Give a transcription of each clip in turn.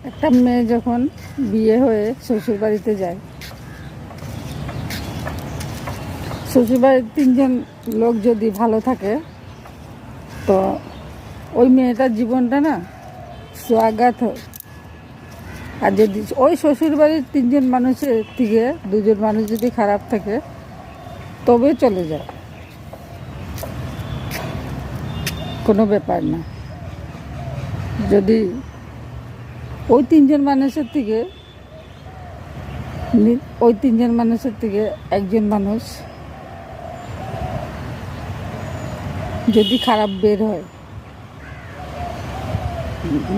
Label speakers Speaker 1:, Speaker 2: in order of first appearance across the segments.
Speaker 1: একটা মেয়ে যখন বিয়ে হয়ে শ্বশুর বাড়িতে যায়, শ্বশুরবাড়ির 3জন লোক যদি ভালো থাকে, তো ওই মেয়েটার জীবনটা না সোয়াগাত হয়। আর যদি ওই শ্বশুরবাড়ির 3জন মানুষের থেকে 2জন মানুষ যদি খারাপ থাকে, তবে চলে যায়, কোনো ব্যাপার না। যদি ওই 3জন মানুষের থেকে একজন মানুষ যদি খারাপ বের হয়,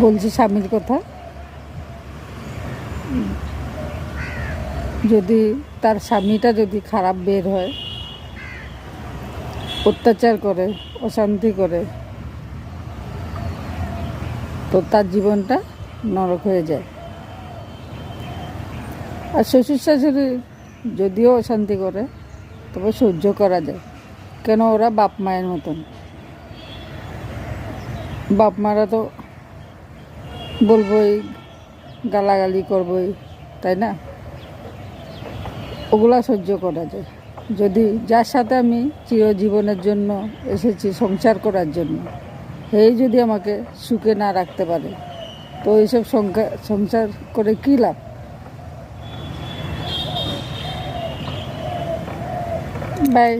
Speaker 1: বলছি স্বামীর কথা, যদি তার স্বামীটা যদি খারাপ বের হয়, অত্যাচার করে, অশান্তি করে, তো তার জীবনটা নরক হয়ে যায়। আর শ্বশুর শাশুড়ি যদিও অশান্তি করে, তবে সহ্য করা যায়, কেন ওরা বাপ মায়ের মতন। বাপ মারা তো বলবই, গালাগালি করবই, তাই না? ওগুলা সহ্য করা যায়। যদি যার সাথে আমি চিরজীবনের জন্য এসেছি সংসার করার জন্য, এই যদি আমাকে সুখে না রাখতে পারে, তো এইসব সংসার করে কী লাভ? বাই।